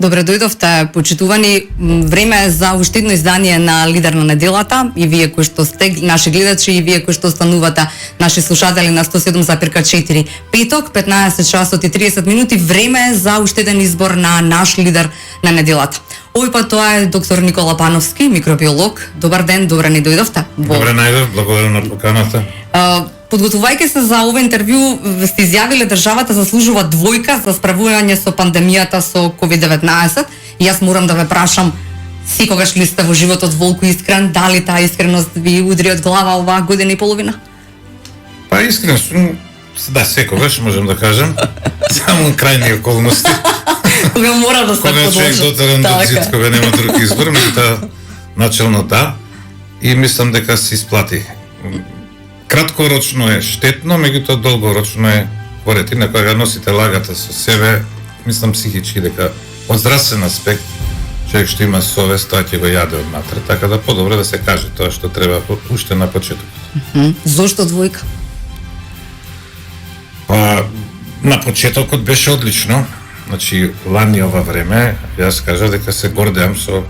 Добре дојдовте, почитувани. Време е за уште едно издание на Лидер на неделата и вие кои што сте наши гледачи и вие кои што станувате наши слушатели на 107,4. Петок, 15 часот и 30 минути, време е за уште еден избор на наш лидер на неделата. Овој пат тоа е доктор Никола Пановски, микробиолог. Добар ден, добре ни дојдовте. Добре најдов, благодарам на поканата. Подготвувајќи се за ова интервју, сте изјавиле државата заслужува двојка за справување со пандемијата со COVID-19. И јас морам да ве прашам, секогаш ли сте во животот волку искрен, дали таа искреност ви удри од глава оваа година и половина? Па искрен сум, да, секогаш можам да кажам, само крајни околности. Кога мора да се подложи. Кога човек дотеран до зид, кога нема друг избор, меѓутоа начелно да, и мислам дека се исплати. Краткорочно е штетно, меѓутоа долгорочно е поретина кога носите лагата со себе, мислам психички дека од здравствен аспект човек што има совест, тоа ќе го јаде однатре, така да подобро да се каже тоа што треба уште на почетокот. Зошто двојка? Па на почетокот беше одлично. Значи лани ова време јас кажав дека се гордеам со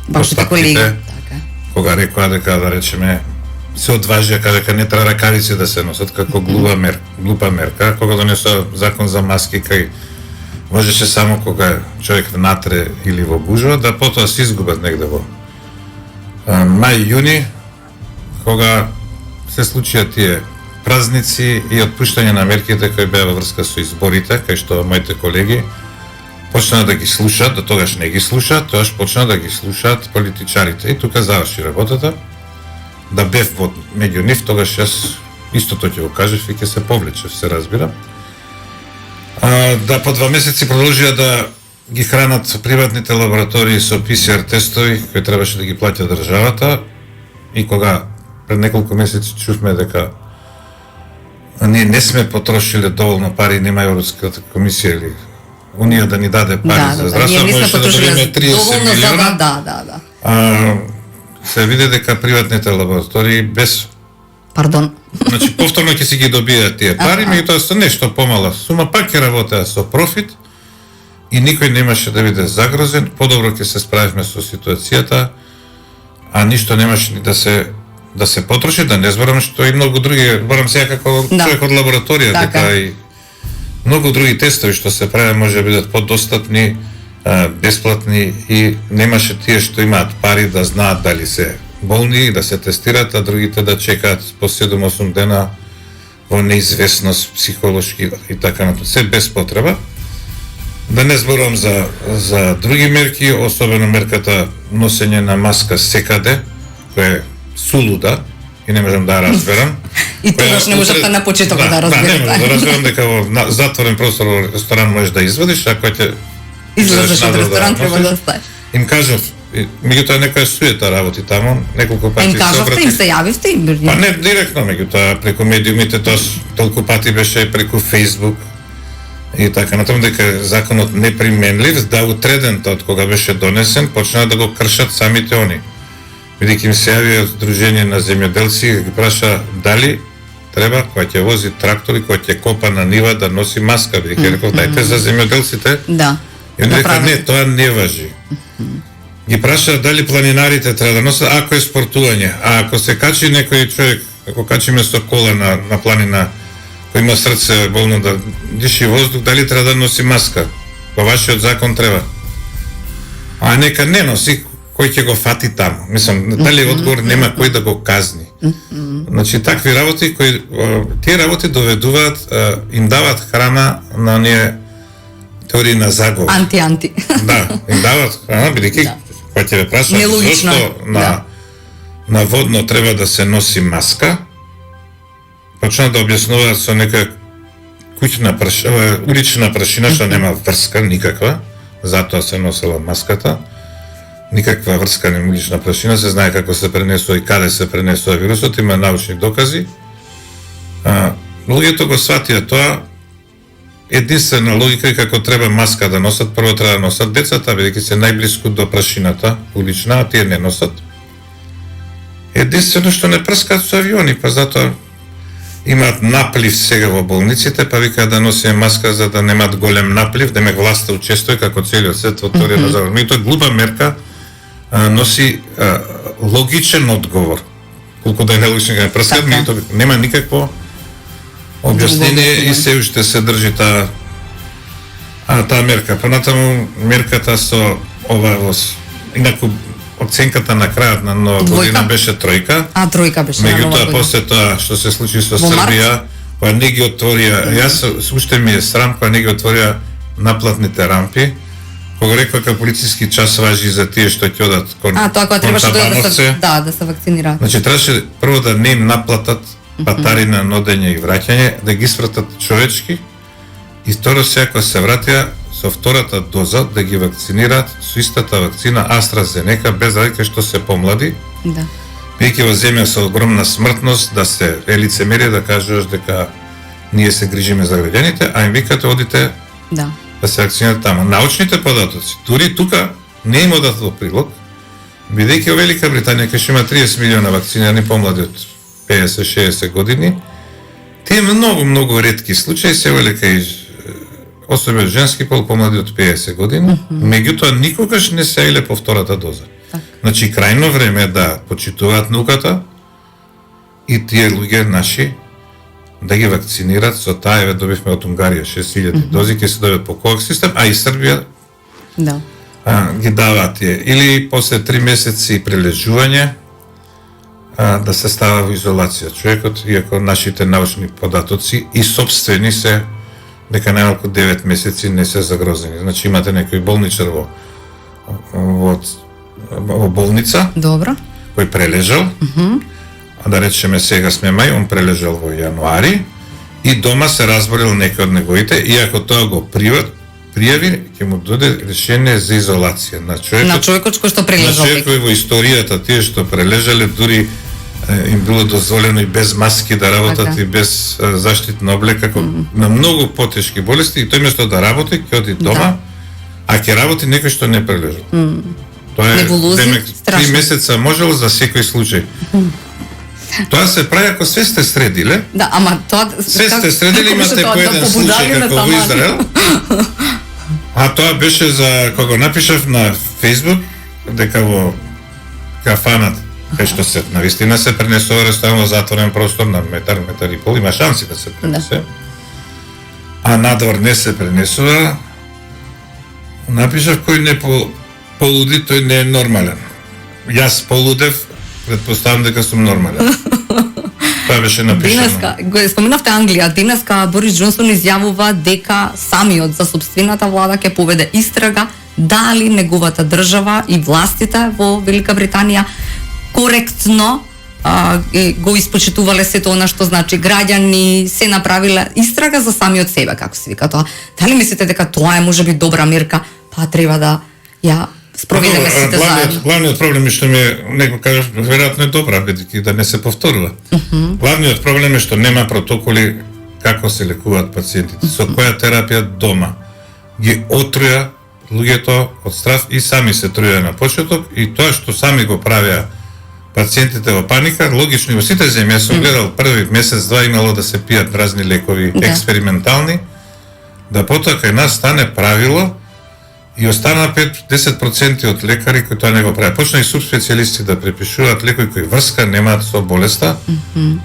вашите колеги, така. Кога рекоа дека да речеме се одважија, кажа дека не треба ракавици да се носат како глупа мерка, кога донесоа закон за маски кај можеше само кога човек внатре или во гужва да потоа се изгубат негде во мај, јуни, кога се случија тие празници и отпуштање на мерките кои беа во врска со изборите, кај што моите колеги почнаа да ги слушаат, до тогаш не ги слушаат, тоаш почнаа да ги слушаат политичарите и тука заврши работата. Да бев меѓу нив, тогаш јас истото ќе го кажев и ќе се повлечев, се разбира. Да по 2 месеци продолжија да ги хранат приватните лаборатории со ПСР тестови кои требаше да ги плаќа државата и кога пред неколку месеци чувме дека ние не сме потрошиле доволно пари, нема Европската комисија или Унија да ни даде пари за здравство, можеше да добиеме 30 милиона. Се види дека приватните лаборатории без Значи повторно ќе си ги добијат тие пари, меѓутоа со нешто помала сума пак ќе работеа со профит и никој немаше да биде загрозен, подобро ќе се справивме со ситуацијата, а ништо немаше ни да се потроши, да не зборам што и многу други, барам сега како човек од лабораторија, дека и многу други тестови што се прават може да бидат подостапни, бесплатни и немаше тие што имаат пари да знаат дали се болни и да се тестираат, а другите да чекаат по 7-8 дена во неизвестност психолошки и така натаму. Се без потреба. Да не зборувам за други мерки, особено мерката носење на маска секаде, која е сулуда и не можам да разберам. И тогаш не можете на почетокот да разберете. Да, не можам да разберам дека во затворен простор во ресторан можеш да извадиш, ако ќе излезеш од ресторан треба да стаеш. Им кажав, меѓутоа некоја суета работи таму, неколку пати им кажавте, им се јавивте им? Па не директно, меѓутоа преку медиумите, тоа толку пати беше преку Facebook и така натаму, дека законот неприменлив, да утреден од кога беше донесен, почнаа да го кршат самите они. Бидејќи им се јави Сдружение на земјоделци, ги праша дали треба кога ќе вози трактор и кога ќе копа на нива да носи маска, бидејќи реков дајте за земјоделците. Да. И он река не, тоа не важи. Ги праша дали планинарите треба да носат ако е спортување, а ако се качи некој човек, ако качиме со кола на планина кој има срце болно да диши воздух, дали треба да носи маска? По вашиот закон треба. А нека не носи, кој ќе го фати таму. Мислам, дали одговор нема кој да го казни. Значи такви работи кои тие работи доведуваат, им даваат храна на ние теории на заговор. Анти. Да, им даваат храна, бидејќи кој ќе ве праша зашто на водно треба да се носи маска, почна да објаснуваат со нека куќна прашина, улична прашина што нема врска никаква, затоа се носела маската. Никаква врска нема улична прашина, се знае како се пренесува и каде се пренесува вирусот, има научни докази. Луѓето го сватија тоа. Единствена логика е како треба маска да носат, прво треба да носат децата, бидејќи се најблиску до прашината улична, а тие не носат. Единствено што не прскаат со авиони, па затоа имаат наплив сега во болниците, па викаат да носиме маска за да немаат голем наплив, демек власта учествува како целиот свет во теорија на заговор. Меѓутоа глупа мерка носи логичен одговор. Колку да е нелогичен га прескат, меѓутоа нема никакво објаснение и се уште се држи таа мерка. Понатаму мерката со ова инаку оценката на крајот на нова година беше тројка. Тројка беше. Меѓутоа после тоа што се случи со Србија, која не ги отворија, јас уште ми е срам која не ги отворија наплатните рампи. Кога рекоа дека полициски час важи за тие што ќе одат кон тоа кога требаше да се вакцинираат. Значи требаше прво да не им наплатат патарина на одење и враќање, да ги свртат човечки и второ сега кога се вратија со втората доза да ги вакцинираат со истата вакцина AstraZeneca без разлика што се помлади. Да. Бидејќи во земја со огромна смртност да се лицемерие да кажуваш дека ние се грижиме за граѓаните, а им викате одите да се вакцинират таму. Научните податоци, дури тука не им одат во прилог, бидејќи во Велика Британија кај што има 30 милиона вакцинирани помлади од 50-60 години, тие многу ретки случаи се велика и особено женски пол помлади од 50 години, меѓутоа никогаш не се иле по втората доза. Значи крајно време да почитуваат науката и тие луѓе наши да ги вакцинират со таа, еве добивме од Унгарија 6000 дози, ќе се добиат по ковакс систем, а и Србија ги даваат тие. Или после 3 месеци прележување да се става во изолација човекот, иако нашите научни податоци и собствени се дека најмалку 9 месеци не се загрозени. Значи имате некој болничар во болница, добро, кој прележал, а да речеме сега сме мај, он прележал во јануари и дома се разболел некој од неговите, иако тоа го пријави, ќе му доде решение за изолација на човекот кој што прележал. На човекот во историјата тие што прележале дури им било дозволено и без маски да работат и без заштитна облека, како на многу потешки болести, и тој место да работи, ќе оди дома, а ќе работи некој што не прележал. Тоа е, демек, 3 месеца можело за секој случај. Тоа се прави ако све сте средиле. Да, ама тоа све сте средили, имате по еден случај како во Израел. А тоа беше за кога напишав на Facebook дека во кафанат кај што се навистина се пренесува ресторан во затворен простор на метар и пол, има шанси да се пренесе. А надвор не се пренесува. Напишав кој не полуди, тој не е нормален. Јас полудев, предпоставам дека сум нормален. Тоа беше напишано. Денеска, споменавте Англија, денеска Борис Џонсон изјавува дека самиот за собствената влада ќе поведе истрага дали неговата држава и властите во Велика Британија коректно го испочитувале сето она што значи граѓани се направиле истрага за самиот себе, како се вика тоа. Дали мислите дека тоа е можеби добра мерка, па треба да ја спроведеме сите заедно? Главниот проблем е што некој кажа веројатно е добра, бидејќи да не се повторува. Главниот проблем е што нема протоколи како се лекуваат пациентите, со која терапија дома. Ги отруја луѓето од страв и сами се труја на почеток, и тоа што сами го правеа пациентите во паника, логично и во сите земји. Јас сум гледал први месец-два имало да се пијат разни лекови експериментални, да потоа кај нас стане правило и остана 5-10% од лекари кои тоа не го прават. Почна и субспецијалисти да препишуваат лекои кои врска немаат со болеста,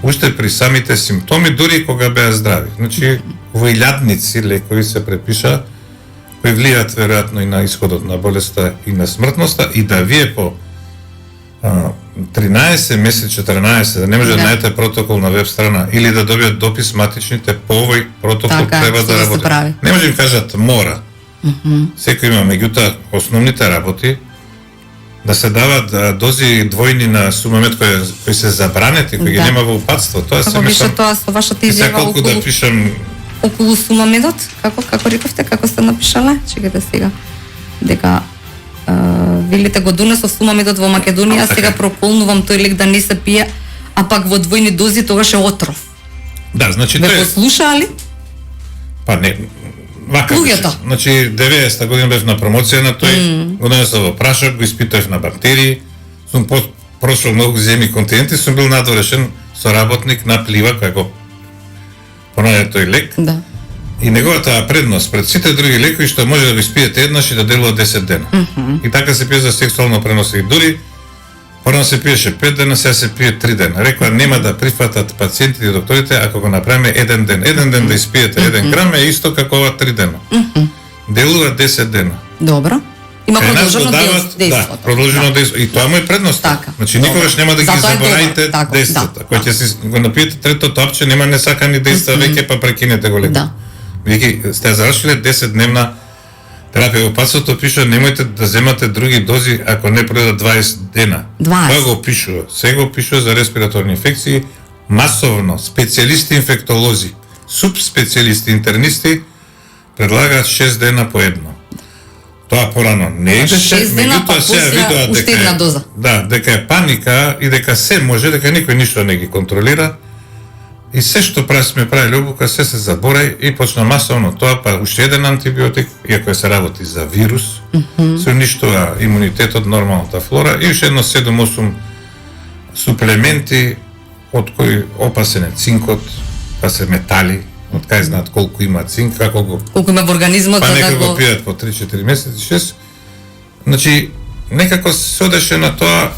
уште при самите симптоми, дури кога беа здрави. Значи, во илјадници лекови се препиша кои влијаат веројатно и на исходот на болеста и на смртноста, и да вие по 13 месец, 14, да не може да најдете протокол на веб страна или да добијат допис матичните по овој протокол треба да работи. Не може да им кажат мора. Секој има, меѓутоа основните работи да се дават дози двојни на сумамет кои се забранети, кои ги нема во упатство. Тоа се мислам. Тоа со вашата изјава околу да пишам околу сумамедот, како рековте, како сте напишале? Чекате сега. Дека велите го донесов сумамедот во Македонија, сега проколнувам тој лек да не се пие, а пак во двојни дози тогаш е отров. Да, значи тој. Ве послушаали? Па не, вака. Значи 90-та година бев на промоција на тој, го донесов во прашок, го испитав на бактерии, сум прошол многу земји континенти, сум бил надворешен соработник на Плива, која го понајде тој лек. Да. И неговата предност пред сите други лекови што може да го испиете еднаш и да делува 10 дена. И така се пие за сексуално преносиви. Дури порано се пиеше 5 дена, сега се пие 3 дена. Рекоа нема да прифатат пациентите и докторите ако го направиме еден ден. Еден ден да испиете 1 грам е исто како ова 3 дена. Делува 10 дена. Добро. Има Кај нас го продолжено дават, действото. да, продолжено действие. И тоа му е предност. Така. Значи никогаш нема да ги Затоа е заборавите добар. Така, действата. да, Кога ќе си го напиете третото топче, нема несакани действа веќе па прекинете го лекот. Да. Веќе сте завршиле 10-дневна терапија. Во пасото пише немојте да земате други дози ако не пројдат 20 дена. 20. Тоа го пишува. Се го пишува за респираторни инфекции, масовно специјалисти инфектолози, субспецијалисти интернисти предлагаат 6 дена по едно. Тоа порано не идеше, 6 дена, па меѓутоа сега после видоа уште една доза. Да, дека е паника и дека се може, дека никој ништо не ги контролира. И се што сме правили обука, се заборај и почна масовно тоа, па уште еден антибиотик, иако се работи за вирус, се уништува имунитетот, нормалната флора, и уште едно 7-8 суплементи, од кои опасен е цинкот, па се метали, од кај знаат колку има цинк, како го Колку има во организмот па за да некои го го пијат по 3-4 месеци, 6. Значи, некако се одеше на тоа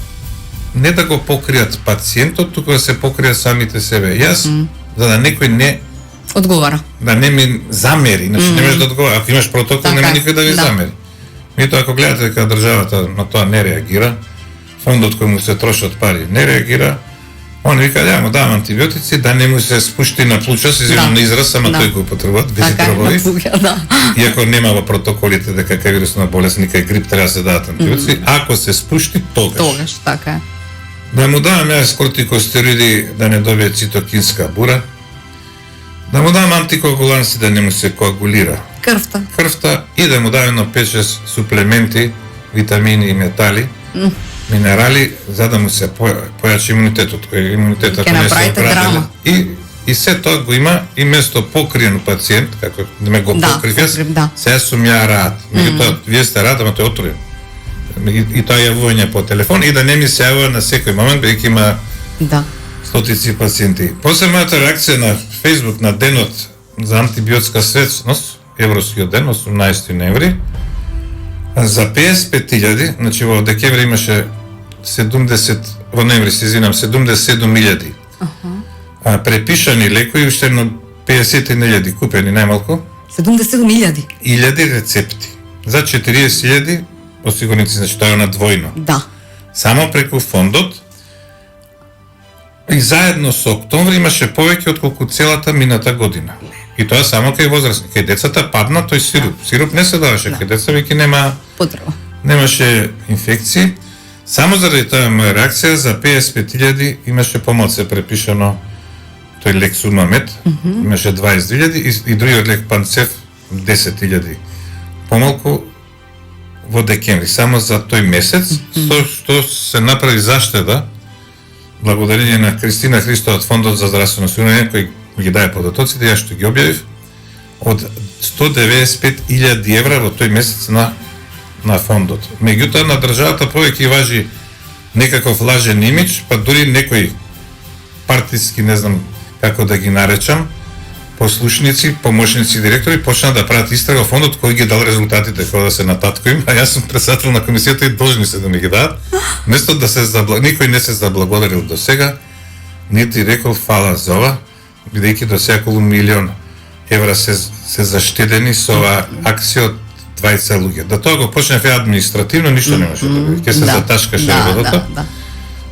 не да го покријат пациентот, туку да се покријат самите себе. Јас, за да некој не одговара. да не ми замери, значи не можеш да одговара. Ако имаш протокол, Така нема е, никој да ви да. замери. Меѓутоа, ако гледате дека државата на тоа не реагира, фондот кој му се трошат пари не реагира, он вика, ја му давам антибиотици, да не му се спушти на плуча, се извинам на израз, ама тој го употребуваат, без Така е, дробови. напуга, да. Иако нема во протоколите дека кај вирусна болест никај грип треба да се дадат антибиотици, ако се спушти, Тогаш, така е. Да му давам јас кортикостероиди да не добие цитокинска бура, да му давам антикоагуланси да не му се коагулира крвта и да му давам едно 5-6 суплементи, витамини и метали, минерали, за да му се појачи имунитетот, кој имунитетот Ке не се направите драма. И се тоа го има и место покриен пациент, како да ме го Да, покрив јас, покрив, да. сега сум ја рад. Меѓутоа, вие сте рад, ама тој е отворен. И тоа јавување по телефон и да не ми се јавува на секој момент, бидејќи има Да. стотици пациенти. После мојата реакција на Facebook на денот за антибиотска свесност, Еврскиот ден, 18 ноември, за 55.000, значи во декември имаше 70, во ноември се извинам, 77.000 препишани лекови, уште едно 50.000 купени најмалку, 77.000. 1000 рецепти. За 40.000 осигурници, значи тоа е на двојно. Да. Само преку фондот. И заедно со октомври имаше повеќе отколку целата мината година. И тоа само кај возрастни. Кај децата падна тој сируп. Сируп не се даваше кај деца, веќе Потреба. немаше инфекции. Само заради таа моја реакција за 55.000 имаше помалку се препишано тој лек Сунамед, имаше 20.000 и другиот лек Панцев 10.000. Помалку во декември, само за тој месец, што се направи заштеда, благодарение на Кристина Христова од Фондот за здравствено осигурување, кој ги даде податоците, јас што ги објавив, од 195.000 евра во тој месец на фондот. Меѓутоа на државата повеќе важи некаков лажен имидж, па дури некои партиски, не знам како да ги наречам, послушници, помошници, директори почнаа да прават истрага фондот кој ги дал резултатите, кога да се нататко им, а јас сум председател на комисијата и должни се да ми ги дадат. Место да се никој не се заблагодарил до сега, нити рекол фала за ова, бидејќи до сега околу 1.000.000 евра се заштедени со оваа акција од 20 луѓе. Да тоа го почнев административно, ништо немаше да биде. Ке се заташкаше работата.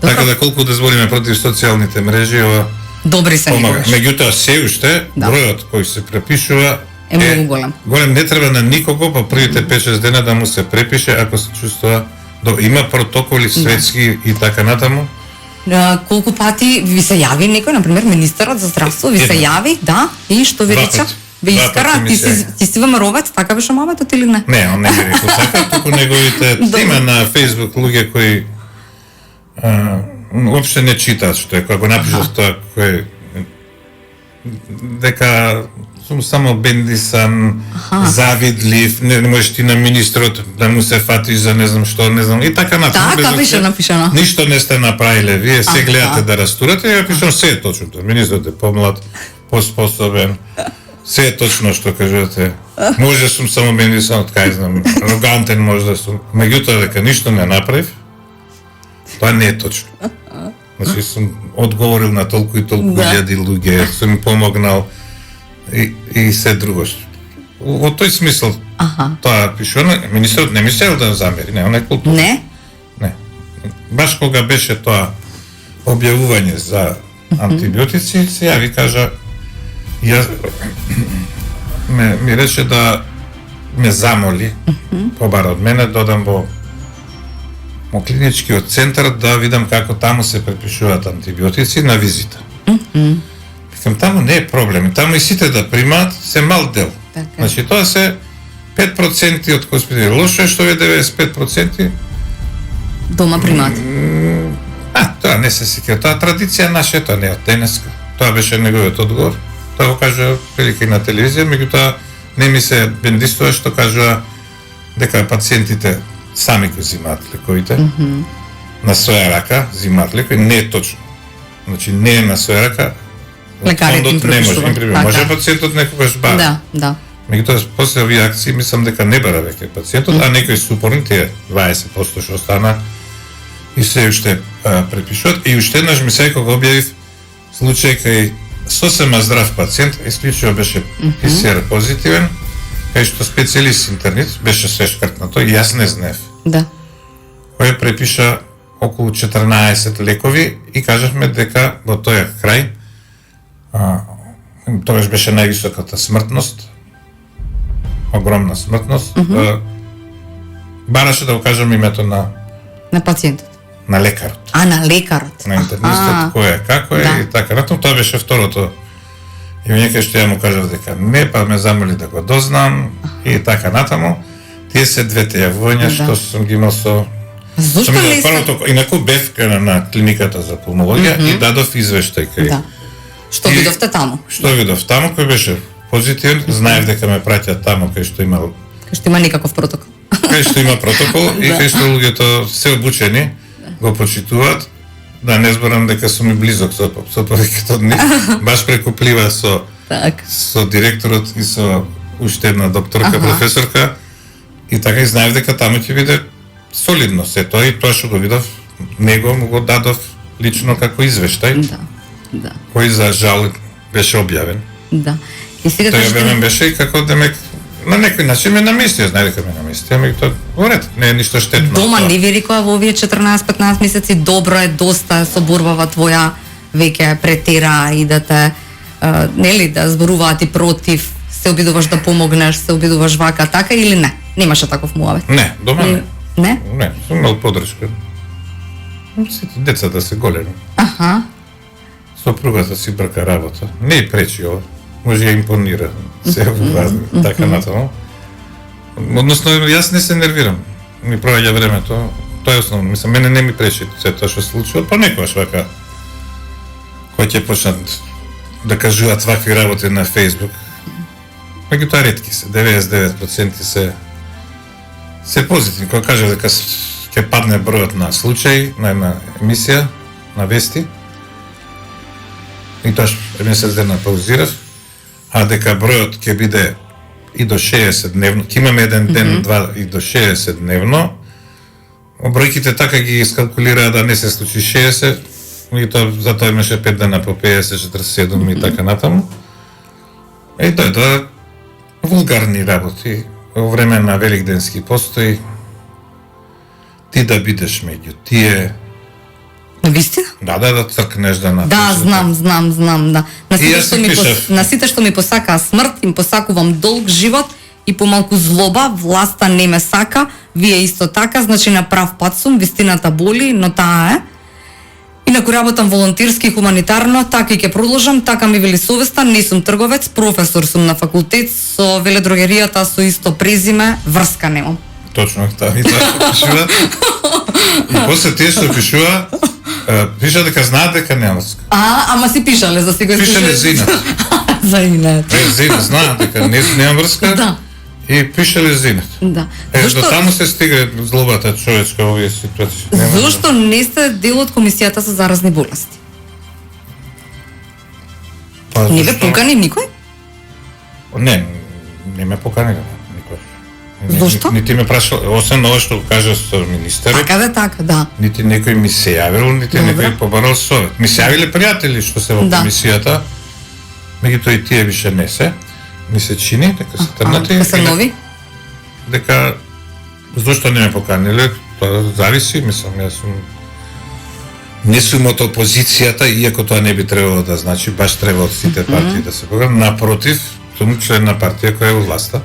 Така да колку да збориме против социјалните мрежи, ова добри се помага. некогаш. Меѓутоа се уште бројот кој се препишува Е многу голем. Голем, не треба на никого по првите 5-6 дена да му се препише ако се чувствува има протоколи светски и така натаму. Колку пати ви се јави некој, на пример министерот за здравство, ви се јави, да, и што ви рече? Ви искара, ти си ВМРО-вец, така беше моветот или не? Не, он не ми рекол така, туку неговите има на Facebook луѓе кои уопште не читаат што е, кога го напишат тоа кој дека сум само бендисан, завидлив, не можеш ти на министрот да му се фати за не знам што, не знам, и така натаму. Така беше напишано. Ништо не сте направиле, вие се гледате да растурате, ја пишам се е точно тоа. Министрот е помлад, поспособен. Се е точно што кажувате. Може сум само менисан, кај знам, арогантен може да сум. Меѓутоа дека ништо не направив, тоа не е точно. Значи сум одговорил на толку и толку илјади луѓе, сум им помогнал и се друго. Во тој смисол тоа пишува, министерот не мислел да замери, не, она е култура. Не? Не. Баш кога беше тоа објавување за антибиотици, сега ви кажа, ми рече да ме замоли, побара од мене, додам во клиничкиот центар да видам како таму се препишуваат антибиотици на визита. Викам, таму не е проблем, таму и сите да примаат се мал дел. Така. Значи тоа се 5% од госпитали. Лошо е што е 95%. Дома примат. Тоа не се сеќа. Тоа традиција наша, тоа не е од денеска. Тоа беше неговиот одговор. Тоа го кажа прилика и на телевизија, меѓутоа не ми се бендистува што кажува дека пациентите сами го зимаат лековите. На своја рака зимаат лекови, не е точно. Значи не е на своја рака. Лекарите им не може, препишуваат. може пациентот некогаш бара. Да. Меѓутоа после овие акции мислам дека не бара веќе пациентот, а некои супорни тие 20% што остана и се уште препишуват. И уште еднаш ми се кога објавив случај кај сосема здрав пациент, исклучиво беше ПСР позитивен, кај што специјалист интернист беше се шкртнато и јас не знаев. Да. Кој препиша околу 14 лекови и кажавме дека во тој крај тогаш беше највисоката смртност, огромна смртност, бараше да го кажам името На пациентот. на лекарот, На лекарот. на интернистот, кој е, како е Да. и така натаму. Тоа беше второто. И некој што ја му кажав дека не, па ме замоли да го дознам и така натаму. Тие се двете јавувања што сум ги имал со Зошто не се... првото, инаку бев на клиниката за пулмологија и дадов извештај кај. Да. Што видовте таму? Што видов таму, кој беше позитивен, знаев дека ме праќаат таму кај што имал Кај што има никаков протокол. кај што има протокол и кај што луѓето се обучени го почитуваат, да не зборам дека сум и близок со повеќето од нив, баш прекуплива со директорот и со уште една докторка, професорка, и така и знаев дека таму ќе биде солидно се тоа и тоа што го видов, него му го дадов лично како извештај, Да. кој за жал беше објавен. Да. И сега Тој објавен беше и како демек на некој начин ме наместија, знае дека ме наместија, меѓутоа во ред, не е ништо штетно. Дома не ви рекоа во овие 14-15 месеци добро е, доста соборбава твоја веќе претера и да те нели да зборуваат и против, се обидуваш да помогнеш, се обидуваш вака така или не? Немаше таков муавет. Не, дома не. Не? Не, сум имал подршка. Сите децата се големи. Сопругата си брка работа. Не и пречи ова. Може ја импонира. Се важно, така натаму. Односно, јас не се нервирам. Ми проаѓа времето. Тоа е основно. Мислам, мене не ми пречи се тоа што се случува, па некојаш вака кој ќе почнат да кажуваат вакви работи на Facebook. Меѓутоа ретки се, 99% се позитивни. Кога кажа дека ќе падне бројот на случаи, на една емисија, на вести, и тоа месец дена паузирав, а дека бројот ќе биде и до 60 дневно, ќе имаме еден ден, два и до 60 дневно, бројките така ги искалкулираа да не се случи 60, и тоа затоа имаше 5 дена по 50, 47 и така натаму. И дојдоа вулгарни работи во време на великденски постои, ти да бидеш меѓу тие. Вистина? Да цркнеш да напишеш. Да, знам, да. На сите што ми посакаа смрт, им посакувам долг живот и помалку злоба, власта не ме сака, вие исто така, значи на прав пат сум, вистината боли, но таа е. Инаку работам волонтерски и хуманитарно, така и ќе продолжам, така ми вели совеста, не сум трговец, професор сум на факултет, со веледрогеријата со исто презиме, врска немам. Точно, и тоа пишува. И после тие што пишува, пиша дека знаат дека нема врска. Ама си пишале за сега. Пишале за инат. За инат. За инат, знаат дека нема врска. Да. И пишале за инат. Да. До таму се стига злобата човечка во овие ситуации. Зошто не сте дел од комисијата за заразни болести? Па, Не бе зашто? покани никој? Не ме поканиле никој. Зошто? Нити ме прашал, освен ова што кажа со министерот, Така бе, така, да. нити некој ми се јавил, нити Добро. некој побарал совет. Ми се јавиле пријатели што се во Да. комисијата, меѓутоа и тие више не се. Ми се чини дека се трнати. Дека се нови? Дека зошто не ме поканиле, тоа зависи, мислам, јас сум не сум од опозицијата, иако тоа не би требало да значи, баш треба од сите партии да се поканат. Напротив, сум член на партија која е во власта.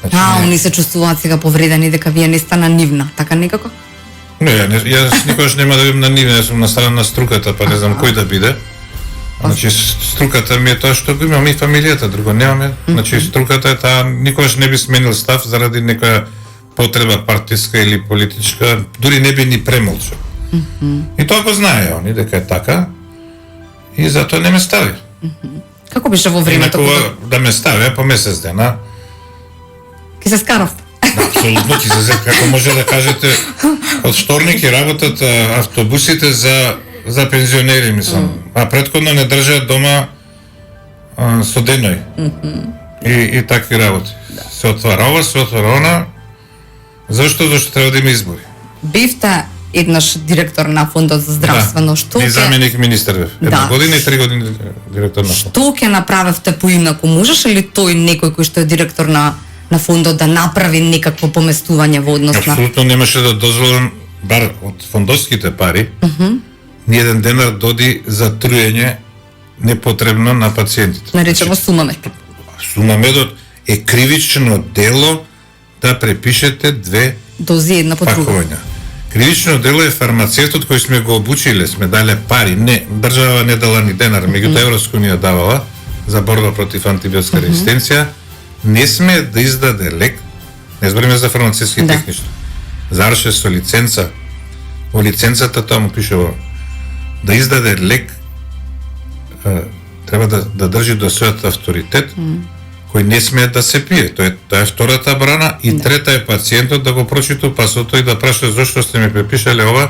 Значи, Они се чувствуваат сега повредени дека вие не сте на нивна, така некако? не, јас никогаш нема да бидам на нивна, јас сум на страна на струката, па не знам кој да биде. Значи, струката ми е тоа што го имам и фамилијата, друго немаме. Значи, струката е таа, никогаш не би сменил став заради некоја потреба партиска или политичка, дури не би ни премолчал. И тоа го знае они дека е така, и затоа не ме стави. Како беше во времето? Инаку да ме стави по месец дена, Ке се скарав. апсолутно ќе се зет, како може да кажете, од вторник и работат автобусите за пензионери, мислам. А претходно не држаат дома со деној. И такви работи. Се отвара ова, се отвара она. Зашто? Зашто треба да има избори. Бевте еднаш директор на фондот за здравствено, што И ќе заменик министер бев. Една Да. година и 3 години директор на фонд. што ќе направевте поинаку? Можеше ли тој некој кој што е директор на фондот да направи некакво поместување во однос на Апсолутно немаше да дозволам, бар од фондовските пари, ни еден денар доди за труење непотребно на пациентите. наречено сумамет? Сумамедот е кривично дело да препишете две Дози една по друга. пакувања. Кривично дело е фармацевтот кој сме го обучиле, сме дале пари, не, држава не дала ни денар, меѓутоа Европска унија давала за борба против антибиотска резистенција, не сме да издаде лек, не збориме за фармацевтски Да. технички, заврши со лиценца, во лиценцата тоа му пише во, да издаде лек, треба да држи до својот авторитет, кој не смее да се пие. Тоа е втората брана и трета е пациентот да го прочита пасото и да праша зошто сте ми препишале ова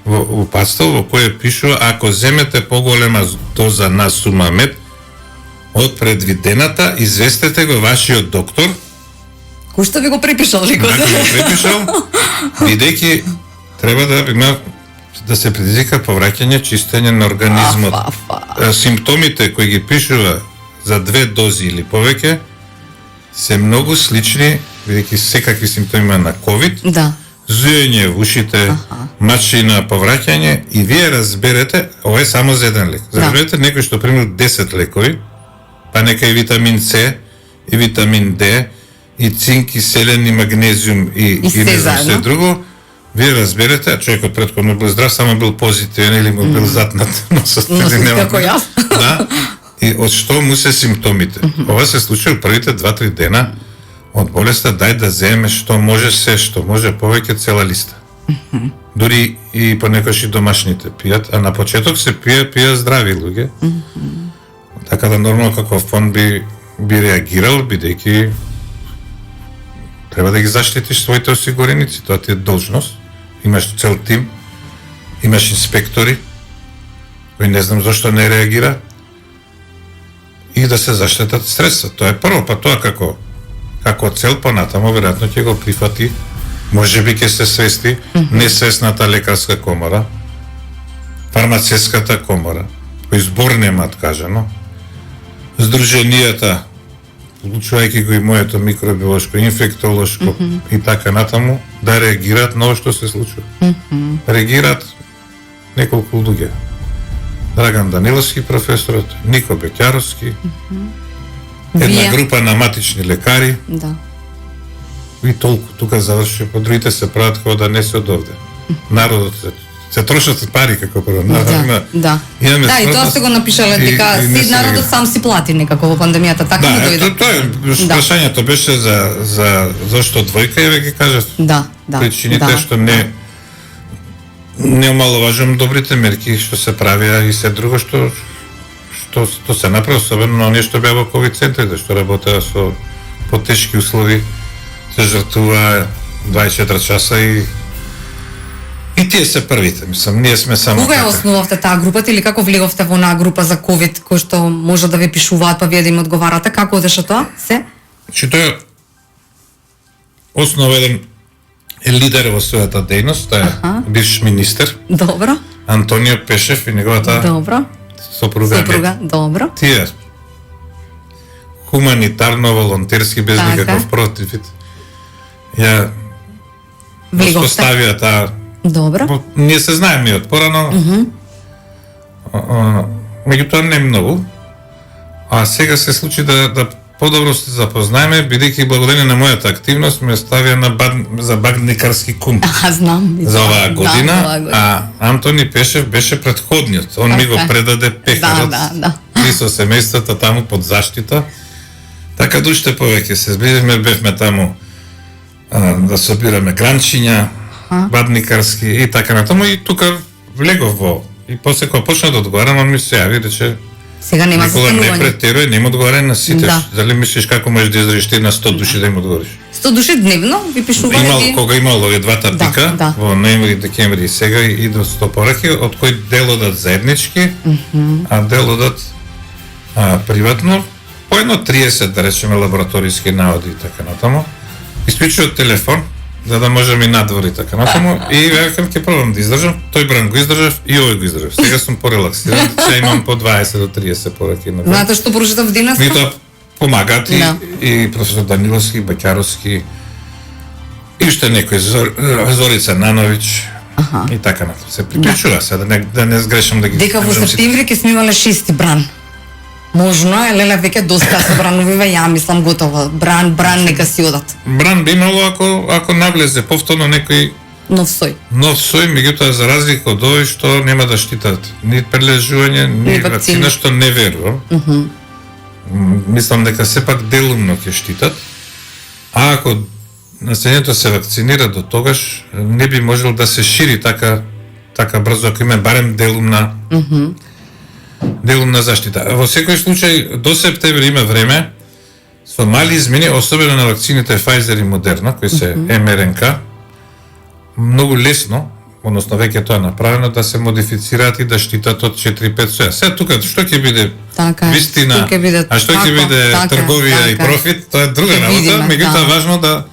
во пастил во кој пишува ако земете поголема доза на сумамет од предвидената, известете го вашиот доктор, Кој што би го препишал лекот? ако го препишал, бидејќи треба да има да се предизвика повраќање, чистење на организмот. Симптомите кои ги пишува за 2 дози или повеќе се многу слични, бидејќи секакви симптоми на ковид, Да. зуење во ушите, мачи на повраќање и вие разберете, ова е само за еден лек. Забележете некој што примил 10 лекови, па нека и витамин С, и витамин Д, и цинк, и селен, и магнезиум, и се не знам се заедно. друго, вие разберете, а човекот претходно бил здрав, само бил позитивен или му бил затнат носот. Носот нема- како јас. Да, и од што му се симптомите. Ова се случи во првите 2-3 дена од болеста, дај да земе што може се, што може повеќе цела листа. Дури и понекогаш и домашните пијат, а на почеток се пија здрави луѓе. Така да нормално како фонд би реагирал, бидејќи треба да ги заштитиш своите осигуреници, тоа ти е должност. Имаш цел тим, имаш инспектори, кои не знам зашто не реагира, и да се заштитат средства. Тоа е прво, па тоа како цел понатамо веројатно ќе го прифати, можеби ќе се свести несвесната лекарска комора, фармацевската комора, кои збор немаат кажано, здруженијата, уклучувајќи го и моето микробиолошко, инфектолошко и така натаму, да реагираат на ова што се случува. Реагираат неколку луѓе. Драган Даниловски професорот, Нико Беќаровски, една Вие? група на матични лекари, Да. и толку тука заврши, по другите се прават како да не се од овде. Народот се трошат пари како прво. Да. Имаме Да, и тоа смртност сте го напишале и дека не си се народот реагира. сам си плати некако во пандемијата, така Да, да дојде. тоа е прашањето беше за зашто двојка, еве ги кажав. Да, да. Причините да. што не омаловажувам добрите мерки што се правеа и се друго што се направи, особено на оние што беа во ковид центрите, што работеа со потешки услови, се жртвува 24 часа и И тие се првите, мислам, ние сме само Кога ја основавте таа групата или како влеговте во онаа група за ковид кој што може да ви пишуваат па вие да им одговарате? Како одеше тоа? Се? Че тој основа еден е лидер во својата дејност, тој е бивш министер Добро. Антонио Пешев и неговата Добро. сопруга. Добро. Тие хуманитарно, волонтерски, без Така. никаков против. Ја Влеговте. поставија таа. Добро. Ние се знаеме од порано. Меѓутоа не многу. А сега се случи да подобро се запознаеме, бидејќи благодарение на мојата активност ме ставија за бадникарски кум Знам. за оваа година, Да, оваа година. а Антони Пешев беше претходниот. Он ми го Така. предаде пехарот. Да. И со семејството таму под заштита. Така душте повеќе се зближиме, бевме таму да собираме гранчиња, бадникарски и така натаму, и тука влегов во. И после кога почна да одговарам, он ми се јави, рече, Сега нема Никола не застанување. претеруј, не им одговарај на сите. Да. Дали мислиш како можеш да издржиш ти на 100 души да им одговориш? 100 души дневно ви пишуваат. Кога имало овие двата Да, пика, да. во ноември, декември и сега и до 100 пораки, од кои дел одат заеднички, а дел одат приватно, по едно 30, да речеме, лабораториски наводи и така натаму. Исклучува телефон, за да можам и надвор и така натаму, и векам ќе пробам да издржам. Тој бран го издржав и овој го издржав. Сега сум порелаксиран, сега имам по 20 до 30 пораки на ден. Знаете што прочитав денес? Ми тоа помагаат Да. и професор Даниловски, Баќаровски, и уште некој, Зорица Нановиќ, и така натаму. Се приклучува се, да не сгрешам да ги... Дека во септември ќе снимале 6 бран. Можно е, леле, веќе доста се брановиве, ја мислам готово. Бран нека си одат. Бран би имало ако навлезе повторно некој Нов сој. нов сој, меѓутоа за разлика од овој што нема да штитат ни прележување, ни Ни вакцина. вакцина, што не верувам. Мислам дека сепак делумно ќе штитат. А ако населението се вакцинира до тогаш, не би можел да се шири така брзо, ако има барем делумна заштита. Во секој случај, до септември има време, со мали измени, особено на вакцините Pfizer и Moderna, кои се МРНК, многу лесно, односно веќе тоа е направено, да се модифицираат и да штитат од 4-5 соја. Сега тука, што ќе биде Така е. вистина, Што ќе биде а што ќе тако, биде така е, трговија и така е. профит, тоа е друга Ќе работа, видиме, меѓутоа да. важно да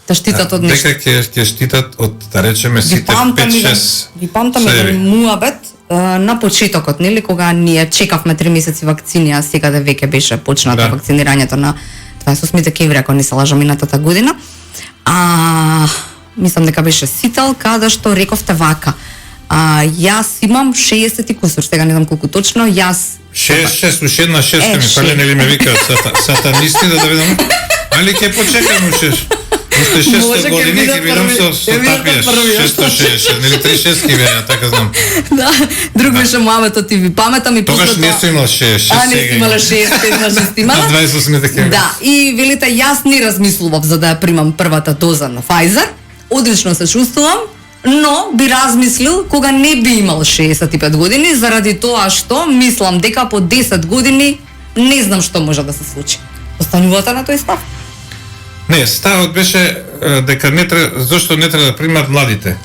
Да штитат од нешто. дека ќе штитат од, да речеме, Ви сите памтам 5-6 еден муабет на почетокот, нели, кога ние чекавме 3 месеци вакцини, а сега да веќе беше почнато Да. вакцинирањето на 28 декември, ако не се лажам, минатата година. Мислам дека беше Сител, каде што рековте вака. Јас имам 60 и кусур, сега не знам колку точно, јас 6, уште една шеста ми фален или ме викаат сатанисти да видам. Али ќе почекам уште. Уште 600 години ќе видам со тапија 660, или 36 ќе беа, така знам. да, друг беше муабетот и ви паметам и Тогаш после не тоа. сум имал 6, Не сега си имала 6, значи сте имала. На 28 декември. Да, и велите, јас не размислував за да ја примам првата доза на Pfizer. Одлично се чувствувам, но би размислил кога не би имал 65 години, заради тоа што мислам дека по 10 години не знам што може да се случи. Останувате на тој став? Не, ставот беше дека не треба, зошто не треба да примат младите.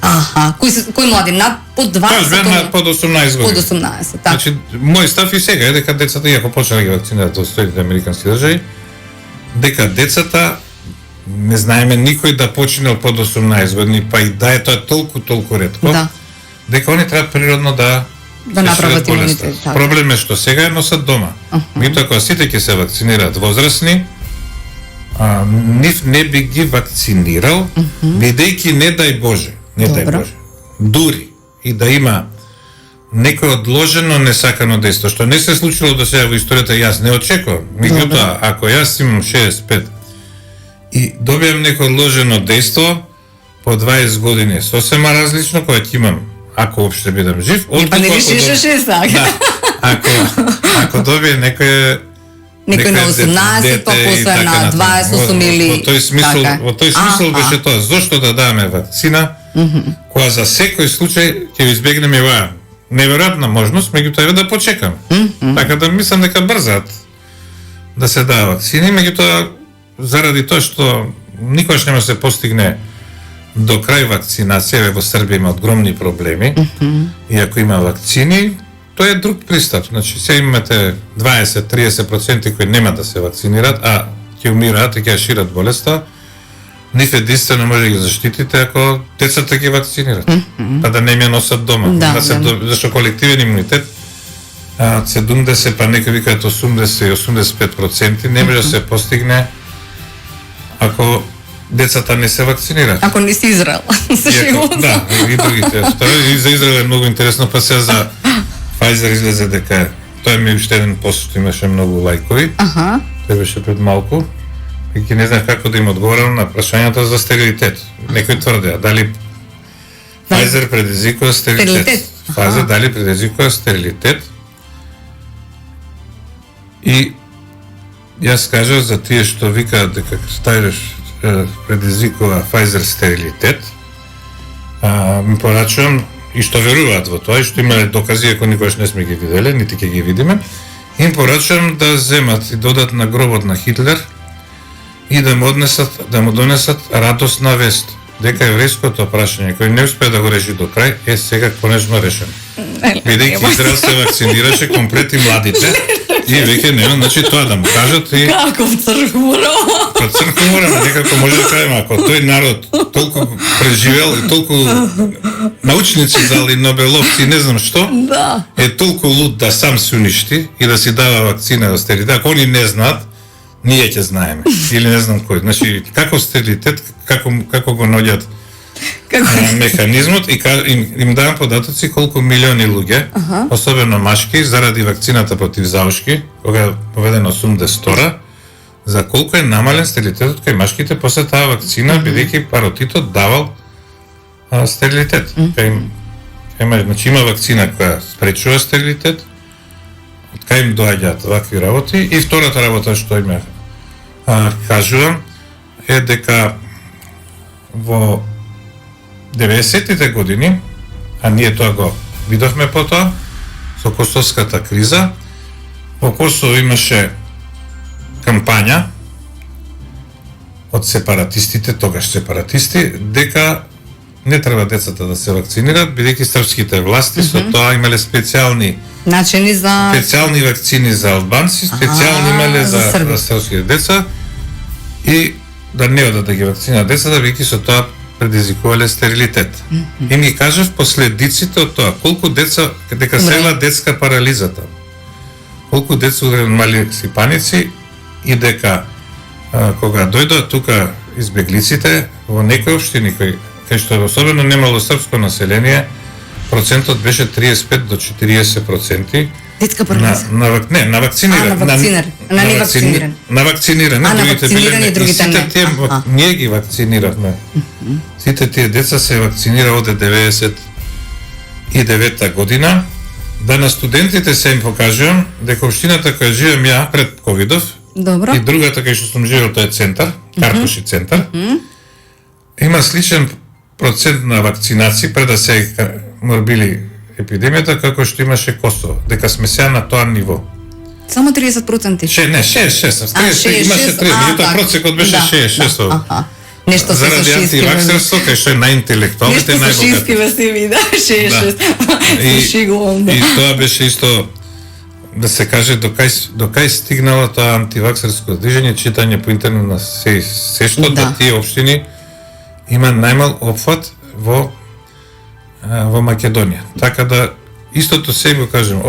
Кои млади над под 20? Тоа беа под 18 под години. 18, така. Значи, мој став и сега е дека децата, иако почна да ги вакцинират од стоите американски држави, дека децата не знаеме никој да починал под 18 години, па и да е тоа толку ретко, Да. дека они треба природно да направат болеста. имунитет, така. Проблем е што сега ја носат дома. Меѓутоа кога сите ќе се вакцинираат возрастни, нив не би ги вакцинирал, бидејќи не дај Боже, Добро. дури и да има некој одложено несакано дејство, што не се случило до сега во историјата, јас не очекувам. Меѓутоа, ако јас имам 65 и добијам некој одложено дејство по 20 години, сосема различно кој ќе имам, ако уопште бидам жив, Па не ли 66, да, ако добие некој на 18, па после на 28 или во тој смисол, така. во тој смисол беше тоа, зошто да даваме вакцина, која за секој случај ќе избегнеме оваа неверојатна можност, меѓутоа еве да почекам. Така да мислам дека брзаат да се дава вакцини, меѓутоа заради тоа што никогаш нема се постигне до крај вакцинација, во Србија има огромни проблеми, и ако има вакцини, тоа е друг пристап. Значи, се имате 20-30% кои нема да се вакцинират, а ќе умираат и ќе шират болеста, нив единствено може да ги заштитите ако децата ги вакцинират, па да не ја носат дома. Зашто колективен имунитет 70, па некои викаат 80 и 85% не може да се постигне ако децата не се вакцинираат. Ако не си Израел. Да, и другите. И за Израел е многу интересно, па сега за Pfizer излезе дека тоа ми уште еден пост што имаше многу лајкови. Тој беше пред малку. И ќе не знам како да им одговорам на прашањата за стерилитет. Некои тврдеа дали Pfizer предизвикува стерилитет. Pfizer дали предизвикува стерилитет. И јас кажав за тие што викаат дека Pfizer предизвикува Pfizer стерилитет. Ми порачувам и што веруваат во тоа и што имале докази, ако никогаш не сме ги виделе, нити ќе ги видиме, им порачувам да земат и додат на гробот на Хитлер и да му донесат радосна вест дека еврејското прашање кој не успеа да го реши до крај е сега конечно решено. Бидејќи Израел се вакцинираше комплет и младите и веќе нема, значи тоа да му кажат и Каков црн хумор. Па црн хумор, некако може да кажем, ако тој народ толку преживел и толку научници дали Нобеловци, не знам што, е толку луд да сам се уништи и да си дава вакцина за стерилитет. Ако они не знаат, ние ќе знаеме. Или не знам кој. Значи, каков стерилитет, како го наоѓаат механизмот и им давам податоци колку милиони луѓе, особено машки, заради вакцината против заушки, кога е поведена 82-ра, за колку е намален стерилитетот кај машките после таа вакцина, бидејќи паротитот давал стерилитет. Значи има вакцина која спречува стерилитет, од кај им доаѓаат вакви работи. И втората работа што им кажувам е дека во 90-тите години, а ние тоа го видовме потоа, со косовската криза, во Косово имаше кампања од сепаратистите, тогаш сепаратисти, дека не треба децата да се вакцинираат, бидејќи српските власти со тоа имале специјални вакцини за албанци, специјални имале за српските деца и да не одат да ги вакцинираат децата, бидејќи со тоа предизвикувале стерилитет. И ми кажав последиците од тоа, колку деца, дека села детска парализата, колку деца мали сипаници и дека кога дојдоа тука избеглиците во некои општини кај што особено немало српско население, процентот беше 35 до 40%. Детска парализа? На вакцинирани. На вакцинирани, другите не. Ние ги вакциниравме. Сите тие деца се вакцинира од 99-та година. Да на студентите се им покажувам дека општината која живеам ја пред ковидов и другата кај што сум живеел, тоа е центар, Картуши центар, има сличен процент на вакцинации пред да се морбили епидемијата како што имаше Косово, дека сме сега на тоа ниво. Само 30%? 6, имаше 3, меѓутоа процекот беше 66. Нешто се заради антиваксерство, кај што е најинтелектуалните, најбогат. Нешто со шистки весими, да, 66. И тоа беше исто, да се каже, до кај стигнало тоа антиваксерско движење, читање по интернет на се што да тие општини има најмал опфат во Македонија. Така да, истото се го кажем,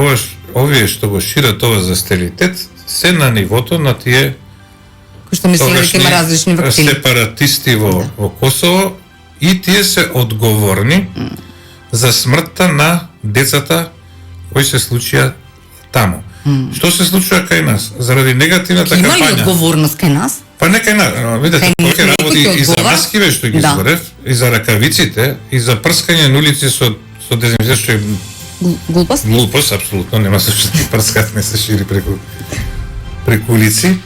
овие што го шират ова за стерилитет, се на нивото на тие кои што мислеле дека има различни вакцини. Сепаратисти во Косово и тие се одговорни за смртта на децата кои се случија таму. Што се случува кај нас? Заради негативната кампања. Има ли одговорност кај нас? Па не кај нас. Видете, кој работи и за маскиве што ги зборев, и за ракавиците, и за прскање на улици со дезинфекција, што е глупост? Глупост, апсолутно, нема се што ти прскат, не се шири преку улици.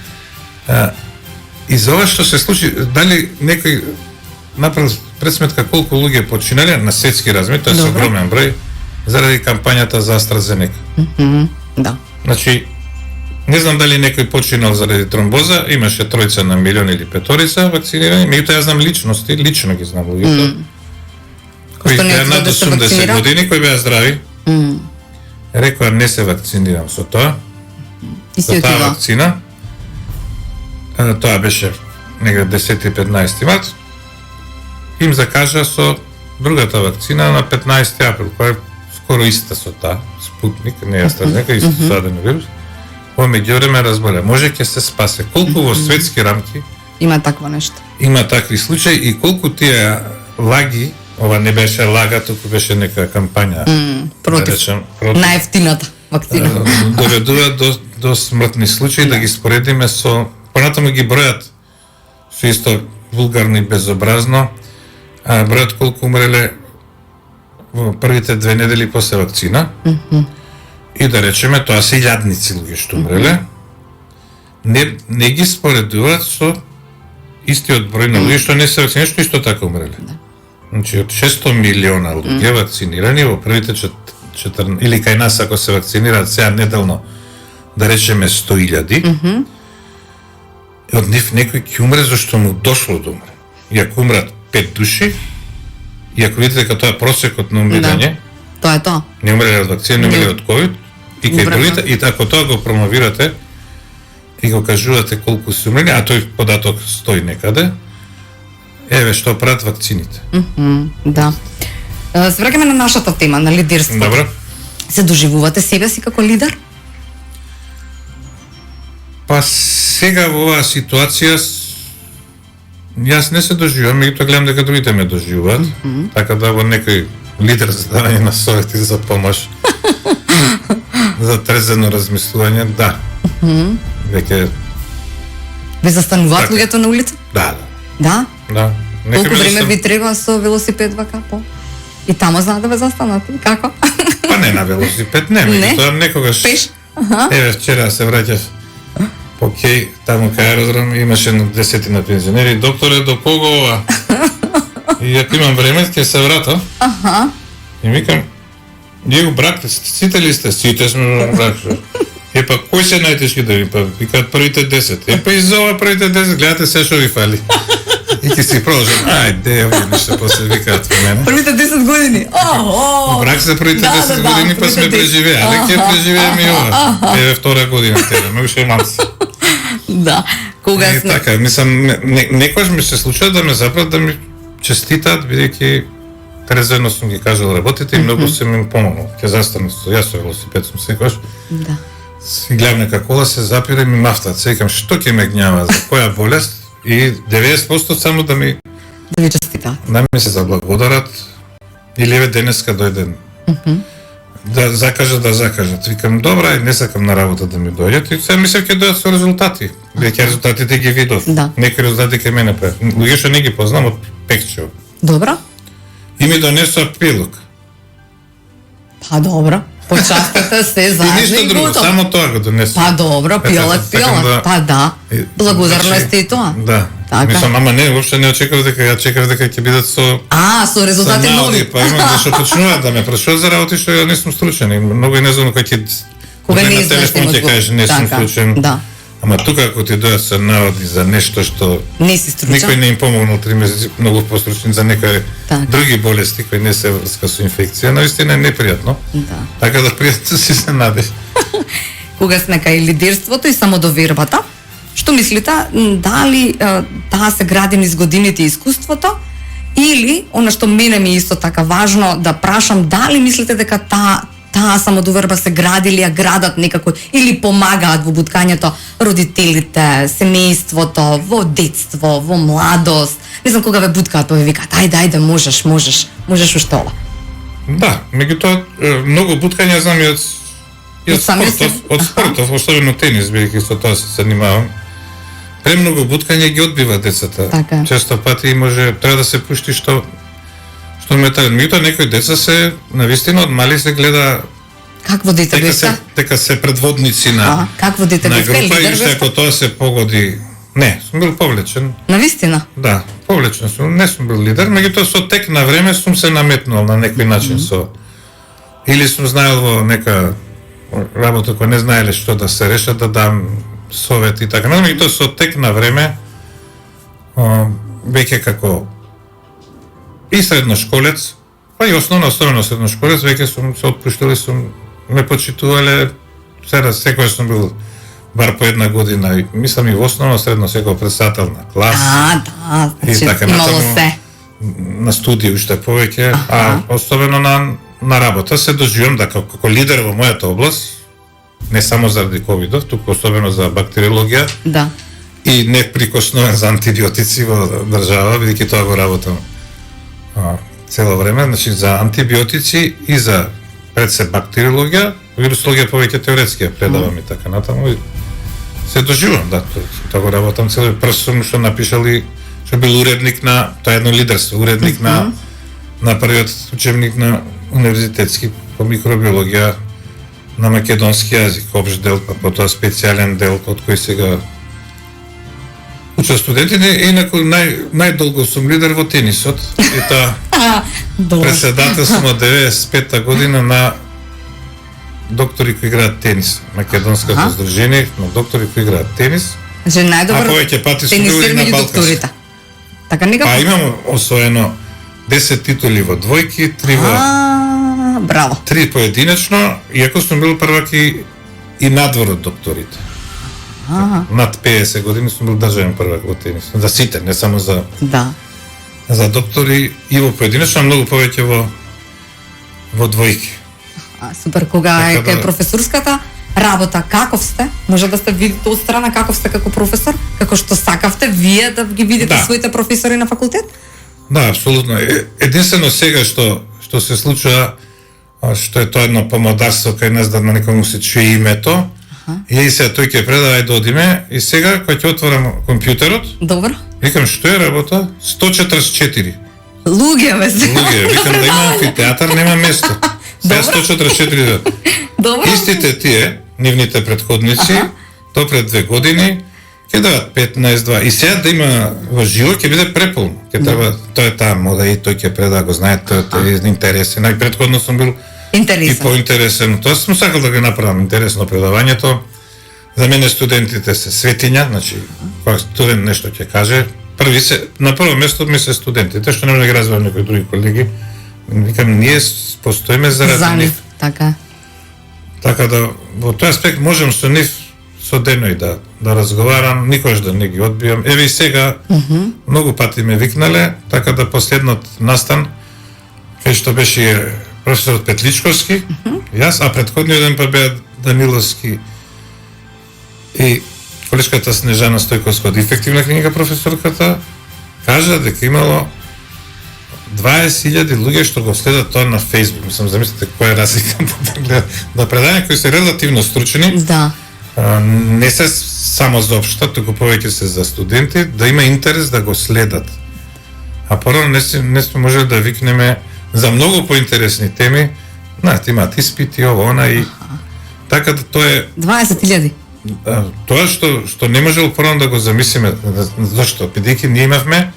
И за ова што се случи, дали некој направил предсметка колку луѓе починале на светски размер, тоа е огромен број, заради кампањата за AstraZeneca. Да. Значи, Не знам дали некој починал заради тромбоза, имаше тројца на милион или петорица вакцинирани, меѓутоа јас знам личности, лично ги знам луѓето, кои Што не беа над да се 80 вакцинира? години, кои беа здрави, рекоа не се вакцинирам со тоа, И со си таа отива. вакцина. Тоа беше негде 10-15 март. Им закажа со другата вакцина на 15 април, која е скоро иста со таа, Спутник, не е AstraZeneca, исто со аденовирус. Во меѓувреме разболе. Може ќе се спасе. Колку во светски рамки Има такво нешто. има такви случаи и колку тие лаги, ова не беше лага, туку беше нека кампања, Против. да речем, против, Најефтината вакцина. доведува до смртни случаи, да ги споредиме со, понатаму ги бројат, со исто вулгарно и безобразно, бројат колку умреле во првите 2 недели после вакцина, и да речеме, тоа се илјадници луѓе што умреле, не ги споредуваат со истиот број на луѓе што не се вакцинирани, што исто така умреле. Значи, од 600 милиона луѓе вакцинирани во првите 14, или кај нас ако се вакцинираат сега неделно, да речеме 100.000, од нив некој ќе умре зашто му дошло да умре. И ако умрат 5 души, и ако видите дека тоа е просекот на умирање, Тоа е тоа. не умреле од вакцина, не умреле од ковид, и кај Врвно. првите, и ако тоа го промовирате и го кажувате колку се умрели, а тој податок стои некаде, еве што прават вакцините. Да. Се враќаме на нашата тема, на лидерството. Добро? Се доживувате себе си како лидер? Па сега во оваа ситуација јас не се доживувам, меѓутоа гледам дека другите ме доживуваат, така да во некој лидер за давање на совети за помош, за трезено размислување, да. Веќе, Ви застануваат Така. луѓето на улица? да, Да? да. Некој Колку ме време застан- ви треба со велосипед вака по? И тамо знаат да ве застанат. Како? Па не на велосипед, не, Не? тоа некогаш. Пеш? Еве вчера се враќав по кеј, таму кај аеродром имаше на 10 пензионери, докторе до кого ова? И ако имам време ќе се вратам. И викам, Диего брат, сите ли сте? Сите сме брат. Па кој се најтешки да ви па? Викаат првите 10. Па и за ова првите 10 гледате се што ви фали. И ќе си продолжам. Ајде, ови нешто после викаат во мене. Првите 10 години. Брак за првите Да, 10 да, да, години, па првите сме 10. преживеале, ќе преживееме и ова. Еве втора година тебе, ме уште мамци. Да. Кога И сме така, мислам, некојаш ми се случува да ме запрат да ми честитаат, бидејќи трезвено сум ги кажал работите и многу сум им помогнал. Ќе застанам со јас со велосипед сум секојаш. Да. Си гледам нека кола се запира и ми мафтат. Се викам што ќе ме гњава, за која болест? И 90% само да ми ви честитаат. ми се заблагодарат или еве денеска дојден. Да закажат. Викам добра, и не сакам на работа да ми дојдат и сега мислев ќе дојдат со резултати. Веќе резултатите ги видов. Да. Некои резултати кај мене па. Луѓе што не ги познам од Пекчево. Добро? И ми донесоа пилок. Па добро. Почастите се И заедно ништо и друго, готово. само тоа го донесоа. Па добро, пилак, сакам пилак. Па да. Благодарна сте и тоа. Да. Така. Мислам, ама не, воопшто не очекував дека ја чекав дека ќе бидат со Со резултати нови. па имам зашто почнуваат да ме прашуваат за работи што ја не сум стручен. И многу е незgodно кога ќе Кога не на знаеш телефон темот ќе го. кажеш не сум Така, стручен. да. Ама тука ако ти дојдат со наводи за нешто што Не си стручен. никој не им помогнал 3 месеци, многу постручен за некои Така. други болести кои не се врска со инфекција, наистина е непријатно. Да. Така да пријатно си се надеш. Кога сме кај лидерството и самодовербата, што мислите, дали таа се гради низ годините и искуството, или, она што мене ми е исто така важно да прашам, дали мислите дека таа самодоверба се гради или ја градат некако, или помагаат во буткањето родителите, семејството, во детство, во младост. Не знам кога ве буткаат, па ве викаат, ајде, можеш уште ова. Да, меѓутоа многу буткања знам и од Од самиот спортов, се- од спортов, особено тенис, бидејќи со тоа се занимавам. Премногу буткања ги одбива децата. Така. Често пати може треба да се пушти што ме таа. Меѓутоа некои деца се навистина од мали се гледа Как водите дека се предводници на как водите на бевте, група лидер и што бевте? ако тоа се погоди. Не, сум бил повлечен. Навистина. Да, повлечен сум, не сум бил лидер, меѓутоа со тек на време сум се наметнал на некој начин со или сум знаел во нека работа која не знаеле што да се решат, да дам совет и така. Но и тоа со тек на време, веќе како и средношколец, па и особено средношколец, веќе сум се отпуштил и сум ме почитувале, сега секој сум бил бар по една година, мислам и во основно средно секој председател на клас. Да, и значи така имало натаму, се. на студии уште повеќе, а особено на работа се доживам да како лидер во мојата област, не само заради ковидов, туку особено за бактериологија, Да. и неприкосновен за антибиотици во држава, бидејќи тоа го работам цело време, значи за антибиотици и за пред се бактериологија, вирусологија повеќе теоретски предавам и така натаму. И се доживам, да, тоа го работам цело. Прв сум што напишал и што бил уредник на, тоа е едно лидерство, уредник на првиот учебник на универзитетски по микробиологија на македонски јазик, општ дел, па потоа специјален дел од кој сега учат студентите. Инаку најдолго сум лидер во тенисот и тоа председател сум од 95-та година на доктори кои играат тенис, македонското здружение на доктори кои играат тенис. Значи најдобар повеќе пати сум бил тенисер и на меѓу Балкански. докторите. Така некако. Па имам освоено 10 титули во двојки, 3 во Браво. 3 поединечно, иако сум бил првак и надвор од докторите. Над 50 години сум бил државен првак во тенис. За сите, не само за доктори и во поединечно, а многу повеќе во двојки. Супер, кога Така е да. професорската работа, каков сте? Може да сте видите од страна каков сте како професор? Како што сакавте вие да ги видите Да. своите професори на факултет? Да, апсолутно. Единствено сега што се случува, што е тоа едно помодарство кај нас да на некому се чуе името, и сега тој ќе предава, ајде одиме, и сега кога ќе отворам компјутерот, Добро. викам што е работа? 144. Луѓе, бе. Луѓе, викам да има амфитеатар, нема место. Сега Добро. 144. Добро. Истите тие, нивните предходници, то пред 2 години, ќе дават 15-2. И сега да има во живо, ќе биде преполно. Ќе треба, тоа е таа мода и тој ќе преда, го знае, тоа е интересен. Најпретходно сум бил и Интересно. поинтересен. Тоа сум сакал да го направам интересно предавањето. За мене студентите се светиња, значи, кога студент нешто ќе каже, на прво место ми се студентите, што не може да ги разберам некои други колеги. Викам, ние постоиме заради За нив. нив, така. Така да, во тој аспект можам со нив со деној да разговарам, никош да не ги одбијам. Еве и сега, многу пати ме викнале, така да последнот настан, кај што беше професорот Петличковски, јас, а предходниот ден па беа Даниловски и колешката Снежана Стојковска од Ефективна книга професорката, кажа дека имало 20.000 луѓе што го следат тоа на Facebook. Мислам, замислите која е разлика да предавања кои се релативно стручни, Да. не се само за општа, туку повеќе се за студенти, да има интерес да го следат. А порано не сме можели да викнеме за многу поинтересни теми, знаете, имаат испити, ово, она и така да тоа е 20.000. тоа што не можел порано да го замислиме. Зашто? Бидејќи ние имавме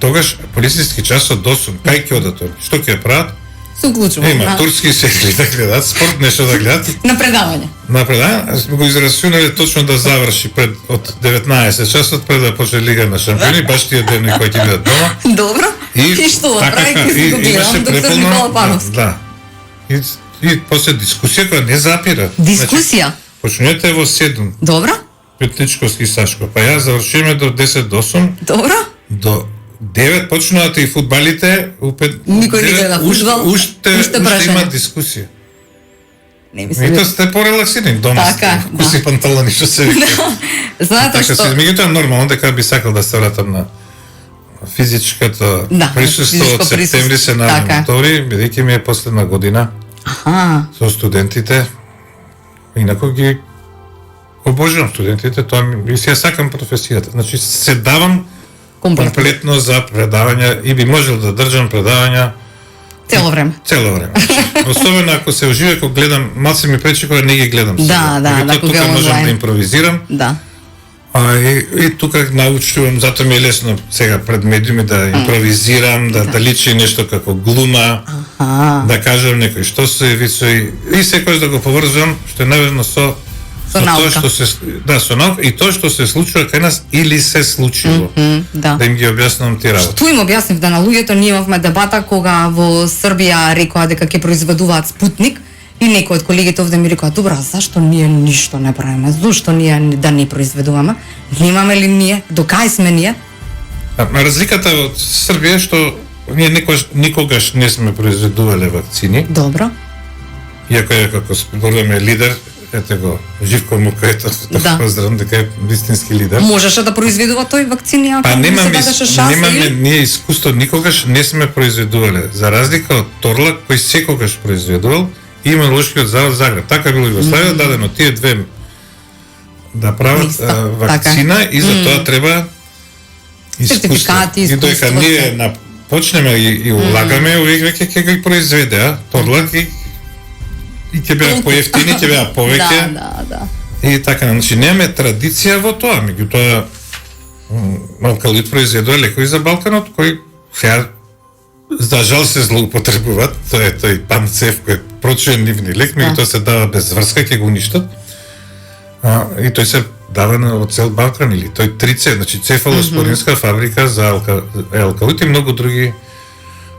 тогаш полициски час од 8, кај ќе одат они? Што ќе прават? Се уклучува. Има турски сериали да гледат, спорт нешто да гледат. На предавање. Напред, сме го израсунале точно да заврши од 19 часот пред да почне Лига на шампиони, баш тие дени кои ќе бидат дома. Добро. И што, прајки си го гледам, доктор Никола Пановски. Да. И после дискусија која не запира. Дискусија? Почнете во 7. Добро. Петличковски и Сашко. Па јас завршиме до 10 до 8. Добро. До 9 почнуваат и фудбалите, Никој не гледа фудбал, уште прашање. има дискусија. Не ми се Мито сте порелаксирани дома. Така, сте, си панталони што се вика. Знаете Така што? се, меѓутоа нормално дека би сакал да се вратам на физичкото присуство физичко од септември присуство, се така. најавам втори, бидејќи ми е последна година со студентите. Инаку ги обожувам студентите, тоа ми се сакам професијата. Значи се давам комплетно за предавања и би можел да држам предавања Цело време. Цело време. Особено ако се уживе, кога гледам, малце ми пречи кога не ги гледам сега. Да, кога тука можам онлайн. да импровизирам. Да. И тука научувам, затоа ми е лесно сега пред медиуми да импровизирам, да личи нешто како глума. Да кажам некој што се висои и секојаш да го поврзувам што е наведно со наука. тоа што се со наука и тоа што се случува кај нас или се случило. Да. Да им ги објаснувам тие работи. Што им објаснив да на луѓето, ние имавме дебата кога во Србија рекоа дека ќе произведуваат Спутник и некој од колегите овде ми рекоа: "Добра, зашто ние ништо не правиме? Зошто ние да не произведуваме? Немаме ли ние? До кај сме ние?" Разликата од Србија е што ние никогаш не сме произведувале вакцини. Добро. Иако е како споруваме лидер, ете го Живко Мукаетов, Да. поздравам дека е вистински лидер. Можеше да произведува тој вакцини, ако Па му се дадеше шанса, немаме или? ние искуство, никогаш не сме произведувале. За разлика од Торлак кој секогаш произведувал, и Имунолошкиот завод Загреб. Така било Југославија, дадено тие две да прават Места, вакцина и за тоа треба искуство. Сертификати, И дека искуство, ние се. почнеме и улагаме, увек веќе ќе ги произведе, а? Торлак и ќе беа поевтини, ќе беа повеќе. Да. И така, значи немаме традиција во тоа, меѓутоа алкалоид произведува лекови за Балканот кои сега за жал се злоупотребуваат, тоа е тој панцев кој е прочуен нивни лек, меѓутоа се дава без врска, ќе го уништат. И тој се дава на цел Балкан или тој 3C, значи цефалоспоринска фабрика за алкалоид и многу други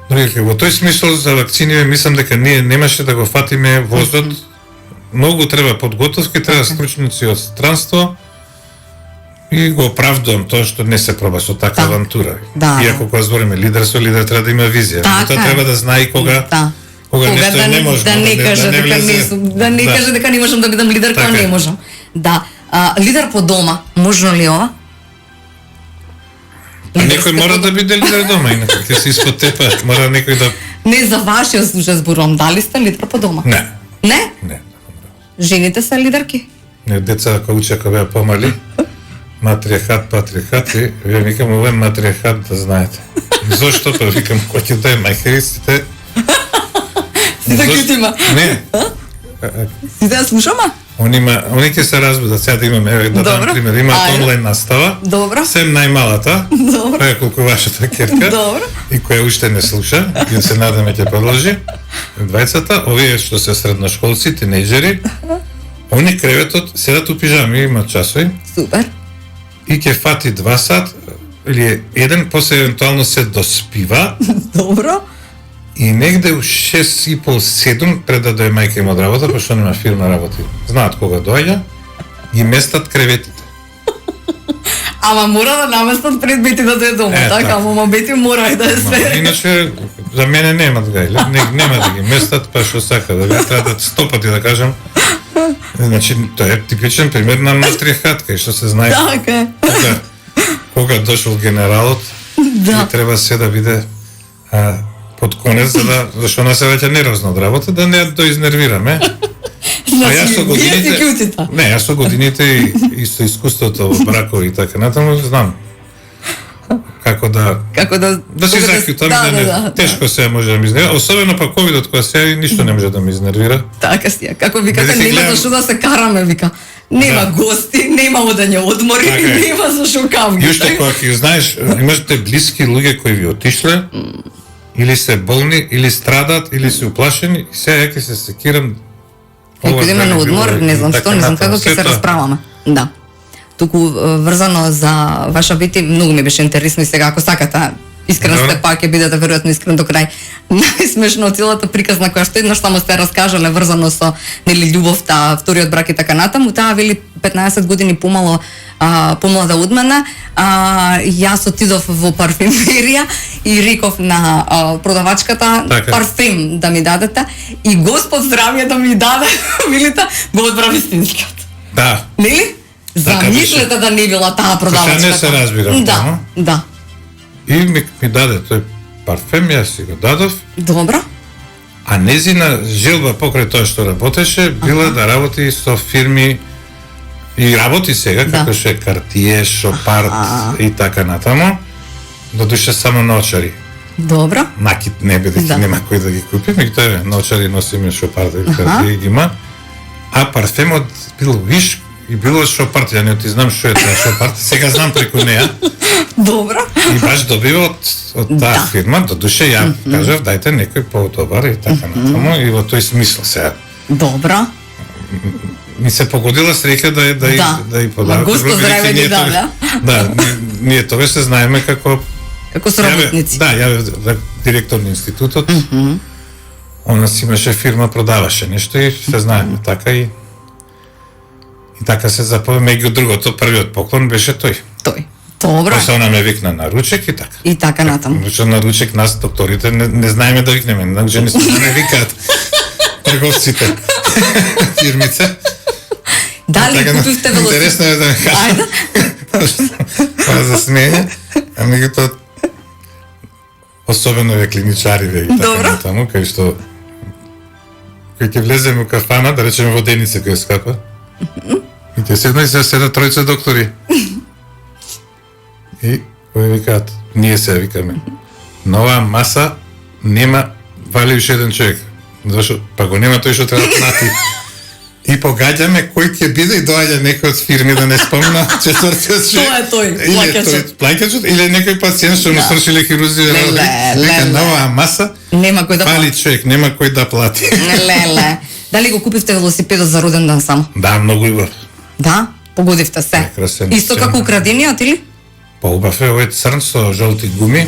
во тој смисол за вакцини мислам дека ние немаше да го фатиме возот. Многу треба подготовки, треба стручници од странство и го оправдувам тоа што не се проба со така авантура. Да. Иако кога збориме лидерство, лидер треба да има визија. Тоа треба да знае и кога кога нешто е неможно. Да не каже дека не сум, да не каже дека не можам да бидам лидер кога не можам. Да. Лидер по дома, можно ли ова? Некој мора да биде лидер дома, инаку ќе се испод тепа, мора некој да... Не, за вашиот случај зборувам, дали сте лидер по дома? Не. Не? Не. Жените се лидерки? Не, деца кога учеа кога беа помали, матриархат, патриархат и вие викам ова е матриархат да знаете. Зошто? Па викам кој ќе да е мајхеристите. Си да кјутима. Не. Си да слушама? Они ќе се разбудат, сега да имаме, еве да дам пример, имаат онлайн настава. Добро. Сем најмалата, Добро. која колку вашата керка. Добро. И која уште не слуша, и се надаме ќе продолжи. Двајцата, овие што се средношколци, тинејџери, они креветот седат у пижами, имаат часови. Супер. И ќе фати 2 сат или еден, после евентуално се доспива. Добро. И негде у 6:30-7 пред да дојде мајка им од работа, пошто нема фирма работи. Знаат кога доаѓа, ги местат креветите. Ама мора да наместат пред Бети да дојде дома, така, ама Бети мора и да е све. Иначе за мене немат гајле, нема да ги местат, па што сака да ја треба да 100 пати да кажам. Значи тоа е типичен пример на матриархат, кај што се знае. Така. Кога дошол генералот, и треба се да биде под конец, зашто нас се веќе нервозно од работа, да не до изнервираме. Значи, вие си кјутите. Не, јас со годините и со искуството во бракови и така натаму знам како да се закјутам, тешко се може да ми изнервира, особено па ковидот кога се ништо не може да ми изнервира. Така си, како викате, нема за што да се караме, вика. Нема гости, нема одење одмори, нема за што кавги. И уште кога ќе знаеш, имате блиски луѓе кои ви отишле, или се болни, или страдат, или се уплашени, и сега ќе се секирам. Некој да има на одмор, не знам што, не знам како ќе се расправаме. Да. Туку врзано за ваша Бети, многу ми беше интересно и сега ако сакате, искрен сте, па ќе бидете веројатно искрен до крај. Најсмешно од целата приказна која што еднаш само сте раскажале врзано со нели љубовта, вториот брак и така натаму, таа вели 15 години помало помлада од мене, јас отидов во парфемерија и реков на продавачката парфем да ми дадете и Господ здравје да ми даде, милита, го одбрав истинскиот. Да. Нели? Замислете да не била таа продавачката. Што не се разбира. Да. И ми даде тој парфем, јас си го дадов. Добро. А незина желба покрај тоа што работеше, била да работи со фирми и работи сега, како што е Cartier, Chopard и така натаму, додуше само наочари. Добро. Накид не биде, нема кој да ги купи, меѓутоа наочари носиме Chopard и Cartier ги има. А парфемот бил виш и било што партија, не ти знам што е тоа што партија, сега знам преку неа. Добро. И баш добива од таа фирма, до душе ја кажав дајте некој подобар и така натаму и во тој смисла сега. Добро. Ми се погодила среќа да и подава. Господ здраве ни даде. Да, ние тогаш се знаеме како соработници. Ја директор на институтот. Она си имаше фирма, продаваше нешто и се знаеме така и така се запоја. Меѓу другото, првиот поклон беше тој. Добро. После она ме викна на ручек и така. И така натаму. На ручек нас докторите не знаеме да викнеме, значи не не викаат трговците фирмица. Дали купивте велосипед? Интересно е да ме кажа. Па за смење, а меѓутоа особено ве клиничари ве и така натаму, кај што кај ќе влеземе у кафана, да речеме во Деница кој скапа, и ќе седна и се седат тројца доктори. И кој викаат, ние се викаме, на оваа маса нема вали уште еден човек. Зашо? Па го нема тој што треба да плати. И погаѓаме кој ќе биде и доаѓа некој од фирми, да не спомна, четвртиот човек. Тоа е тој, плаќачот, или некој пациент што му свршиле хирурзија. Вика, на оваа маса нема кој да фали човек, нема кој да плати. Леле. Дали го купивте велосипедот за роден ден само? Да, многу убав. Да? Погодивте се. Прекрасен. Исто како украдениот или? Па убав е овој црн со жолти гуми.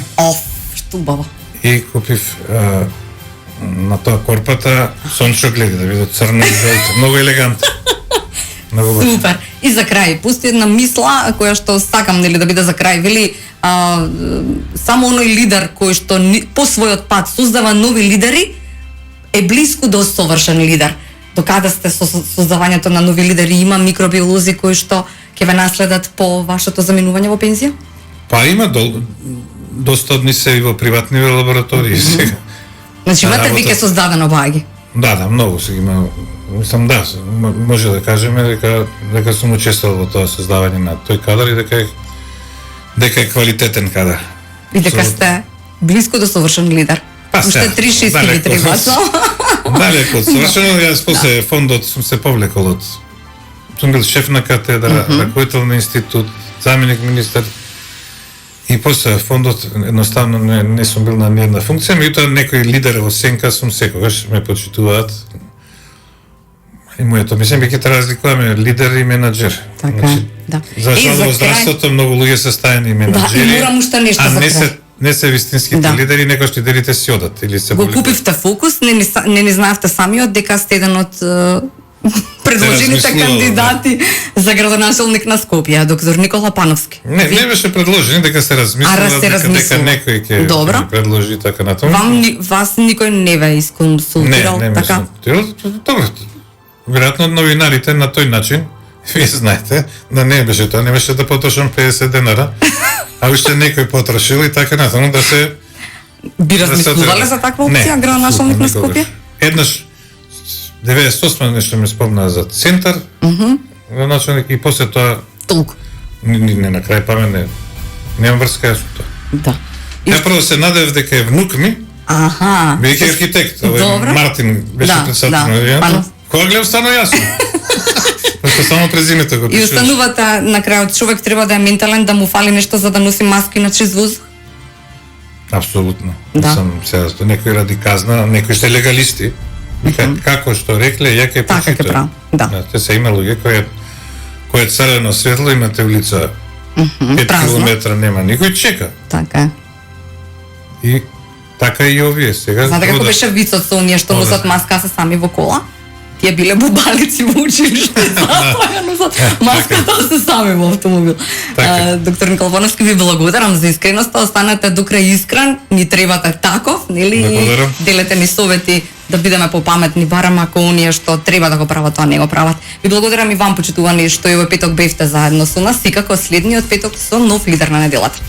Што убаво. И купив на тоа корпата сончо гледи да биде црно и жолто. Многу елегантно. Многу супер. И за крај, пусти една мисла која што сакам нели да биде за крај. Вели само оној лидер кој што по својот пат создава нови лидери е блиску до совршен лидер. Докаде сте со создавањето на нови лидери? Има микробиолози кои што ќе ве наследат по вашето заминување во пензија? Па има доста од нив се и во приватни лаборатории сега. Значи имате веќе создадено баги. Да, многу се има. Мислам да, може да кажеме дека сум учествувал во тоа создавање на тој кадар и дека е квалитетен кадар. И дека сте блиску до совршен лидер. Уште 3-6 ви треба. Далеко од совршено, јас после фондот сум се повлекол од. Сум бил шеф на катедра, раководител на институт, заменик министар. И после фондот едноставно не сум бил на ниедна функција, меѓутоа некои лидери во сенка сум секогаш ме почитуваат. И моето мислење ќе те разликуваме лидер и менаџер. Така, значи, да. За жал во здравството многу луѓе се стајани менаџери. Да, и морам уште нешто за крај. Не се вистинските лидери, некој што лидерите си одат или се го купивте фокус, не ни знаевте самиот дека сте еден од предложените кандидати за градоначелник на Скопје, доктор Никола Пановски. Не беше предложени, дека се размислува, дека некој ќе предложи така натаму. Вас никој не ве исконсултирал, така? Добро. Веројатно новинарите на тој начин, вие знаете, да не беше тоа, не беше да потрошам 50 денара, а уште некој потрошил и така натаму да се... Би размислувале за таква опција, градоначелник на Скопје? Еднаш 98 нешто ме спомна за центар, градоначелник и после тоа толку. Не на крај памет нема врска јас со тоа. Да. Ја прво се надев дека е внук ми. Аха. Бијќи архитект, овој Мартин беше председател на јавно. Кога гледам стано јасно. Пошто само презимето го пишуваш. И останувата на крајот човек треба да е ментален, да му фали нешто за да носи маски на чист воздух? Апсолутно. Да. Сам сега некој ради казна, некои што легалисти. Како што рекле, ја ќе така ќе правам. Да. Те се има луѓе кои е црвено светло, имате улица 5 километра, нема никој чека. Така е. И така и овие сега. Знаете како беше вицот со оние што носат маска се сами во кола? Тие биле бубалици во училиште, затоа носат маската се сами во автомобил. Доктор Никола Пановски, ви благодарам за искреноста, останете до крај искрен, ни требате таков, нели? Делете ни совети да бидеме попаметни, барем ако оние што треба да го прават, тоа не го прават. Ви благодарам и вам, почитувани, што и овој петок бевте заедно со нас, и како следниот петок со нов лидер на неделата.